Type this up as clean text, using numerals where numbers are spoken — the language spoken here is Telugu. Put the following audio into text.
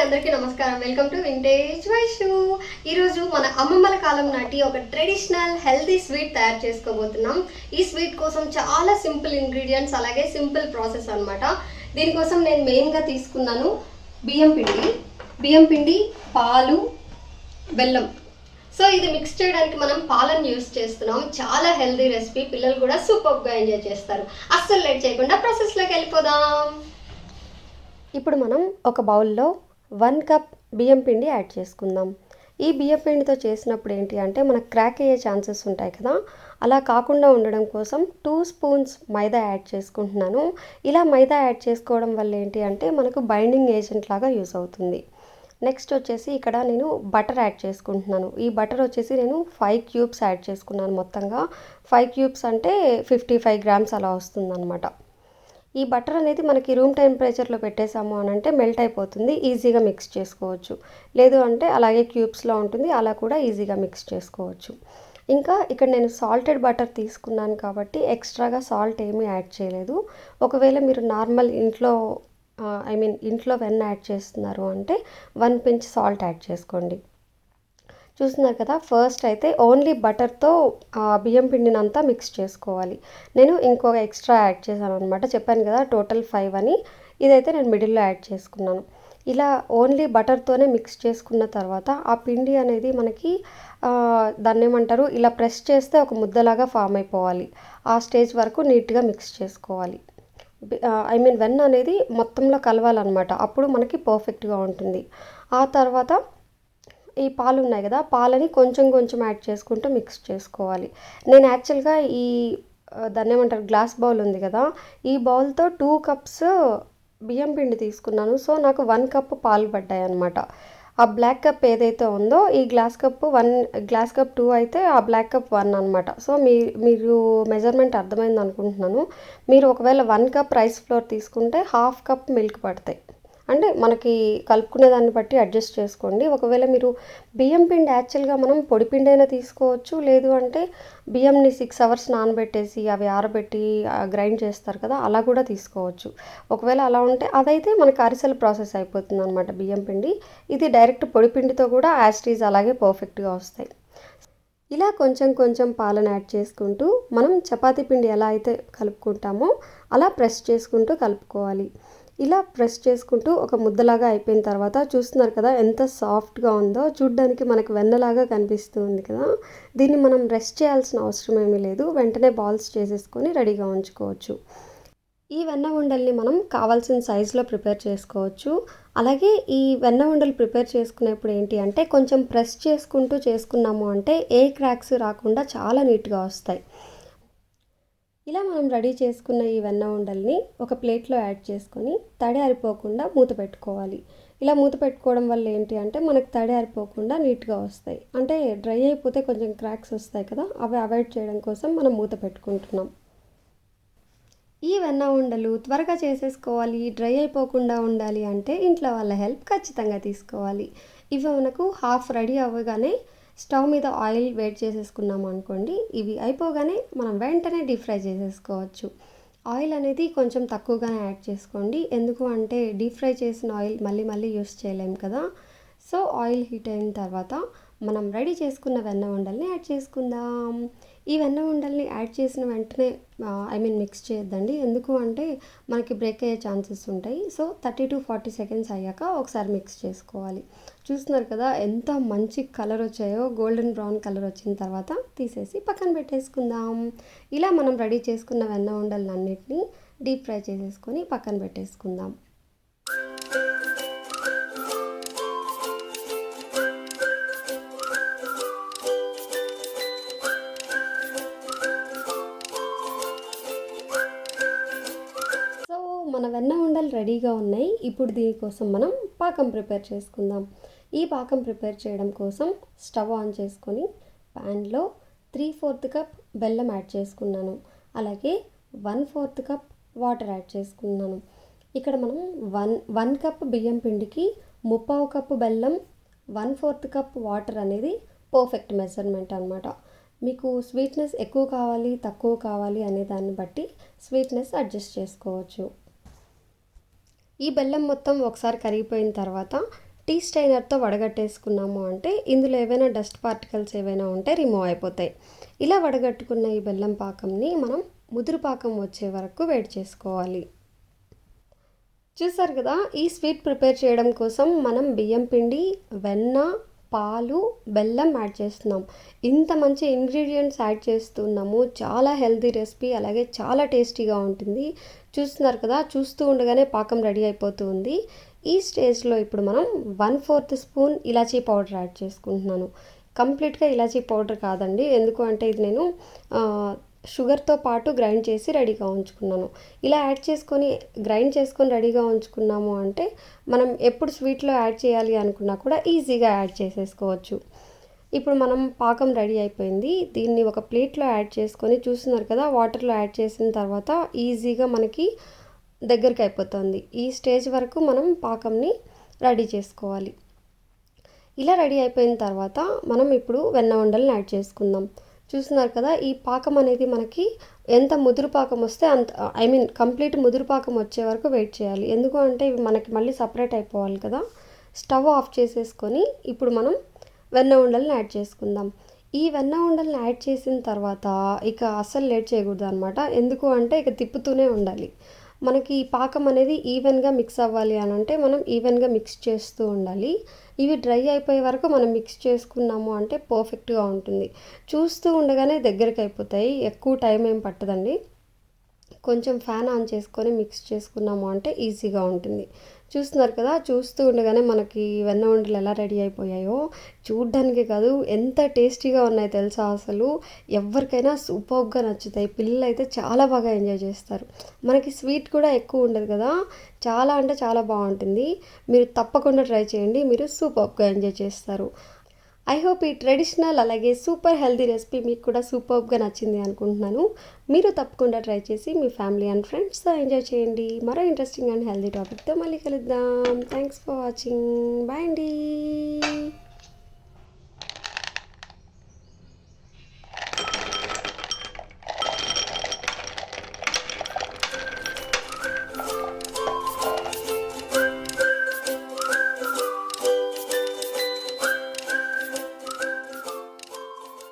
అందరికీ నమస్కారం. Welcome to vintage Vaishu. ఈరోజు మన అమ్మమ్మల కాలం నాటి ఒక ట్రెడిషనల్ హెల్తీ స్వీట్ తయారు చేసుకోబోతున్నాం. ఈ స్వీట్ కోసం చాలా సింపుల్ ఇంగ్రీడియంట్స్, అలాగే సింపుల్ ప్రాసెస్ అనమాట. దీనికోసం నేను మెయిన్గా తీసుకున్నాను బియ్యం పిండి, పాలు, బెల్లం. సో ఇది మిక్స్ చేయడానికి మనం పాలను యూస్ చేస్తున్నాం. చాలా హెల్తీ రెసిపీ, పిల్లలు కూడా సూపర్గా ఎంజాయ్ చేస్తారు. అస్సలు లేట్ చేయకుండా ప్రాసెస్లోకి వెళ్ళిపోదాం. ఇప్పుడు మనం ఒక బౌల్లో 1 కప్ బియ్యం పిండి యాడ్ చేసుకుందాం. ఈ బియ్యం పిండితో చేసినప్పుడు ఏంటి అంటే మనకు క్రాక్ అయ్యే ఛాన్సెస్ ఉంటాయి కదా, అలా కాకుండా ఉండడం కోసం 2 స్పూన్స్ మైదా యాడ్ చేసుకుంటున్నాను. ఇలా మైదా యాడ్ చేసుకోవడం వల్ల ఏంటి అంటే మనకు బైండింగ్ ఏజెంట్ లాగా యూస్ అవుతుంది. నెక్స్ట్ వచ్చేసి ఇక్కడ నేను బటర్ యాడ్ చేసుకుంటున్నాను. ఈ బటర్ వచ్చేసి నేను 5 క్యూబ్స్ యాడ్ చేసుకున్నాను. మొత్తంగా 5 క్యూబ్స్ అంటే 55 గ్రామ్స్ అలా వస్తుందన్నమాట. ఈ బటర్ అనేది మనకి రూమ్ టెంపరేచర్లో పెట్టేసాము అని అంటే మెల్ట్ అయిపోతుంది, ఈజీగా మిక్స్ చేసుకోవచ్చు. లేదు అంటే అలాగే క్యూబ్స్లో ఉంటుంది, అలా కూడా ఈజీగా మిక్స్ చేసుకోవచ్చు. ఇంకా ఇక్కడ నేను సాల్టెడ్ బటర్ తీసుకున్నాను కాబట్టి ఎక్స్ట్రాగా సాల్ట్ ఏమీ యాడ్ చేయలేదు. ఒకవేళ మీరు నార్మల్ ఇంట్లో వెన్న యాడ్ చేస్తున్నారు అంటే 1 పించ్ సాల్ట్ యాడ్ చేసుకోండి. చూస్తున్నారు కదా, ఫస్ట్ అయితే ఓన్లీ బటర్తో బియ్యం పిండిని అంతా మిక్స్ చేసుకోవాలి. నేను ఇంకొక ఎక్స్ట్రా యాడ్ చేశాను అనమాట, చెప్పాను కదా టోటల్ 5 అని. ఇదైతే నేను మిడిల్లో యాడ్ చేసుకున్నాను. ఇలా ఓన్లీ బటర్తోనే మిక్స్ చేసుకున్న తర్వాత ఆ పిండి అనేది మనకి దాన్ని ఏమంటారు, ఇలా ప్రెస్ చేస్తే ఒక ముద్దలాగా ఫామ్ అయిపోవాలి. ఆ స్టేజ్ వరకు నీట్గా మిక్స్ చేసుకోవాలి. వెన్న అనేది మొత్తంలో కలవాలన్నమాట, అప్పుడు మనకి పర్ఫెక్ట్గా ఉంటుంది. ఆ తర్వాత ఈ పాలు ఉన్నాయి కదా, పాలని కొంచెం కొంచెం యాడ్ చేసుకుంటూ మిక్స్ చేసుకోవాలి. నేను యాక్చువల్గా దాన్ని ఏమంటారు, గ్లాస్ బౌల్ ఉంది కదా, ఈ బౌల్తో 2 కప్స్ బియ్యం పిండి తీసుకున్నాను. సో నాకు 1 కప్ పాలు పడ్డాయి అనమాట. ఆ బ్లాక్ కప్ ఏదైతే ఉందో ఈ గ్లాస్ కప్ 2 అయితే ఆ బ్లాక్ కప్ 1 అనమాట. సో మీరు మెజర్మెంట్ అర్థమైంది అనుకుంటున్నాను. మీరు ఒకవేళ 1 కప్ రైస్ ఫ్లోర్ తీసుకుంటే 1/2 కప్ మిల్క్ పడతాయి. అంటే మనకి కలుపుకునే దాన్ని బట్టి అడ్జస్ట్ చేసుకోండి. ఒకవేళ మీరు బియ్యం పిండి యాక్చువల్గా మనం పొడి పిండి అయినా తీసుకోవచ్చు, లేదు అంటే బియ్యంని 6 అవర్స్ నానబెట్టేసి అవి ఆరబెట్టి గ్రైండ్ చేస్తారు కదా, అలా కూడా తీసుకోవచ్చు. ఒకవేళ అలా ఉంటే అదైతే మనకి అరిసెల ప్రాసెస్ అయిపోతుంది అనమాట బియ్యం పిండి. ఇది డైరెక్ట్ పొడి పిండితో కూడా యాస్టీజ్ అలాగే పర్ఫెక్ట్గా వస్తాయి. ఇలా కొంచెం కొంచెం పాలను యాడ్ చేసుకుంటూ మనం చపాతీ పిండి ఎలా అయితే కలుపుకుంటామో అలా ప్రెస్ చేసుకుంటూ కలుపుకోవాలి. ఇలా ప్రెస్ చేసుకుంటూ ఒక ముద్దలాగా అయిపోయిన తర్వాత చూస్తున్నారు కదా ఎంత సాఫ్ట్గా ఉందో, చూడ్డానికి మనకు వెన్నలాగా కనిపిస్తుంది కదా. దీన్ని మనం రెస్ట్ చేయాల్సిన అవసరం ఏమీ లేదు, వెంటనే బాల్స్ చేసేసుకొని రెడీగా ఉంచుకోవచ్చు. ఈ వెన్న ఉండల్ని మనం కావాల్సిన సైజులో ప్రిపేర్ చేసుకోవచ్చు. అలాగే ఈ వెన్న ఉండలు ప్రిపేర్ చేసుకునేప్పుడు ఏంటి అంటే కొంచెం ప్రెస్ చేసుకుంటూ చేసుకున్నాము అంటే ఏ క్రాక్స్ రాకుండా చాలా నీట్గా వస్తాయి. ఇలా మనం రెడీ చేసుకున్న ఈ వెన్న ఉండల్ని ఒక ప్లేట్లో యాడ్ చేసుకొని తడి ఆరిపోకుండా మూత పెట్టుకోవాలి. ఇలా మూత పెట్టుకోవడం వల్ల ఏంటి అంటే మనకు తడి ఆరిపోకుండా నీట్గా వస్తాయి. అంటే డ్రై అయిపోతే కొంచెం క్రాక్స్ వస్తాయి కదా, అవి అవాయిడ్ చేయడం కోసం మనం మూత పెట్టుకుంటున్నాం. ఈ వెన్న ఉండలు త్వరగా చేసేసుకోవాలి, డ్రై అయిపోకుండా ఉండాలి అంటే ఇంట్లో వాళ్ళ హెల్ప్ ఖచ్చితంగా తీసుకోవాలి. ఇవి మనకు హాఫ్ రెడీ అవ్వగానే స్టవ్ మీద ఆయిల్ వేడి చేసేసుకున్నాము అనుకోండి, ఇవి అయిపోగానే మనం వెంటనే డీప్ ఫ్రై చేసేసుకోవచ్చు. ఆయిల్ అనేది కొంచెం తక్కువగానే యాడ్ చేసుకోండి, ఎందుకు అంటే డీప్ ఫ్రై చేసిన ఆయిల్ మళ్ళీ మళ్ళీ యూస్ చేయలేము కదా. సో ఆయిల్ హీట్ అయిన తర్వాత మనం రెడీ చేసుకున్న వెన్న ఉండల్ని యాడ్ చేసుకుందాం. ఈ వెన్న ఉండల్ని యాడ్ చేసిన వెంటనే మిక్స్ చేయొద్దండి, ఎందుకు అంటే మనకి బ్రేక్ అయ్యే ఛాన్సెస్ ఉంటాయి. సో 30 to 40 సెకండ్స్ అయ్యాక ఒకసారి మిక్స్ చేసుకోవాలి. చూస్తున్నారు కదా ఎంత మంచి కలర్ వచ్చాయో, గోల్డెన్ బ్రౌన్ కలర్ వచ్చిన తర్వాత తీసేసి పక్కన పెట్టేసుకుందాం. ఇలా మనం రెడీ చేసుకున్న వెన్న ఉండలన్నిటినీ డీప్ ఫ్రై చేసేసుకొని పక్కన పెట్టేసుకుందాం. మన వెన్న ఉండలు రెడీగా ఉన్నాయి. ఇప్పుడు దీనికోసం మనం పాకం ప్రిపేర్ చేసుకుందాం. ఈ పాకం ప్రిపేర్ చేయడం కోసం స్టవ్ ఆన్ చేసుకొని ప్యాన్లో 3/4 కప్ బెల్లం యాడ్ చేసుకున్నాను. అలాగే 1/4 కప్ వాటర్ యాడ్ చేసుకున్నాను. ఇక్కడ మనం 1 కప్ బియ్యం పిండికి 3/4 కప్పు బెల్లం, 1/4 కప్ వాటర్ అనేది పర్ఫెక్ట్ మెజర్మెంట్ అనమాట. మీకు స్వీట్నెస్ ఎక్కువ కావాలి తక్కువ కావాలి అనే దాన్ని బట్టి స్వీట్నెస్ అడ్జస్ట్ చేసుకోవచ్చు. ఈ బెల్లం మొత్తం ఒకసారి కరిగిపోయిన తర్వాత టీ స్ట్రైనర్తో వడగట్టేసుకున్నాము అంటే ఇందులో ఏవైనా డస్ట్ పార్టికల్స్ ఏవైనా ఉంటే రిమూవ్ అయిపోతాయి. ఇలా వడగట్టుకున్న ఈ బెల్లం పాకంని మనం ముదురు పాకం వచ్చే వరకు వేడి చేసుకోవాలి. చూసారు కదా, ఈ స్వీట్ ప్రిపేర్ చేయడం కోసం మనం బియ్యం పిండి, వెన్న, పాలు, బెల్లం యాడ్ చేస్తున్నాం. ఇంత మంచి ఇంగ్రీడియంట్స్ యాడ్ చేస్తున్నాము. చాలా హెల్తీ రెసిపీ, అలాగే చాలా టేస్టీగా ఉంటుంది. చూస్తున్నారు కదా, చూస్తూ ఉండగానే పాకం రెడీ అయిపోతూ ఉంది. ఈ స్టేజ్లో ఇప్పుడు మనం 1/4 స్పూన్ ఇలాచీ పౌడర్ యాడ్ చేసుకుంటున్నాను. కంప్లీట్గా ఇలాచీ పౌడర్ కాదండి, ఎందుకు అంటే ఇది నేను షుగర్తో పాటు గ్రైండ్ చేసి రెడీగా ఉంచుకున్నాను. ఇలా గ్రైండ్ చేసుకొని రెడీగా ఉంచుకున్నాము అంటే మనం ఎప్పుడు స్వీట్లో యాడ్ చేయాలి అనుకున్నా కూడా ఈజీగా యాడ్ చేసేసుకోవచ్చు. ఇప్పుడు మనం పాకం రెడీ అయిపోయింది. దీన్ని ఒక ప్లేట్లో యాడ్ చేసుకొని చూస్తున్నారు కదా, వాటర్లో యాడ్ చేసిన తర్వాత ఈజీగా మనకి దగ్గరికి అయిపోతుంది. ఈ స్టేజ్ వరకు మనం పాకంని రెడీ చేసుకోవాలి. ఇలా రెడీ అయిపోయిన తర్వాత మనం ఇప్పుడు వెన్న ఉండల్ని యాడ్ చేసుకుందాం. చూస్తున్నారు కదా, ఈ పాకం అనేది మనకి ఎంత ముదురు పాకం వస్తే అంత కంప్లీట్ ముదురు పాకం వచ్చే వరకు వెయిట్ చేయాలి. ఎందుకు అంటే ఇవి మనకి మళ్ళీ సపరేట్ అయిపోవాలి కదా. స్టవ్ ఆఫ్ చేసేసుకొని ఇప్పుడు మనం వెన్న ఉండల్ని యాడ్ చేసుకుందాం. ఈ వెన్న ఉండల్ని యాడ్ చేసిన తర్వాత ఇక అస్సలు లేట్ చేయకూడదు అనమాట. ఎందుకు అంటే ఇక తిప్పుతూనే ఉండాలి. మనకి ఈ పాకం అనేది ఈవెన్గా మిక్స్ అవ్వాలి అని అంటే మనం ఈవెన్గా మిక్స్ చేస్తూ ఉండాలి. ఇవి డ్రై అయిపోయే వరకు మనం మిక్స్ చేసుకున్నాము అంటే పర్ఫెక్ట్గా ఉంటుంది. చూస్తూ ఉండగానే దగ్గరికి అయిపోతాయి, ఎక్కువ టైం ఏం పట్టదండి. కొంచెం ఫ్యాన్ ఆన్ చేసుకొని మిక్స్ చేసుకున్నాము అంటే ఈజీగా ఉంటుంది. చూస్తున్నారు కదా, చూస్తూ ఉండగానే మనకి వెన్న ఉండలు ఎలా రెడీ అయిపోయాయో. చూడ్డానికి కాదు, ఎంత టేస్టీగా ఉన్నాయి తెలుసా అసలు. ఎవరికైనా సూపర్గా నచ్చుతాయి. పిల్లలు అయితే చాలా బాగా ఎంజాయ్ చేస్తారు. మనకి స్వీట్ కూడా ఎక్కువ ఉండదు కదా, చాలా అంటే చాలా బాగుంటుంది. మీరు తప్పకుండా ట్రై చేయండి, మీరు సూపర్గా ఎంజాయ్ చేస్తారు. ఐ హోప్ ఈ ట్రెడిషనల్ అలాగే సూపర్ హెల్తీ రెసిపీ మీకు కూడా సూపర్గా నచ్చింది అనుకుంటున్నాను. మీరు తప్పకుండా ట్రై చేసి మీ ఫ్యామిలీ అండ్ ఫ్రెండ్స్తో ఎంజాయ్ చేయండి. మరో ఇంట్రెస్టింగ్ అండ్ హెల్తీ టాపిక్తో మళ్ళీ కలుద్దాం. Thanks for watching. బాయ్ అండి.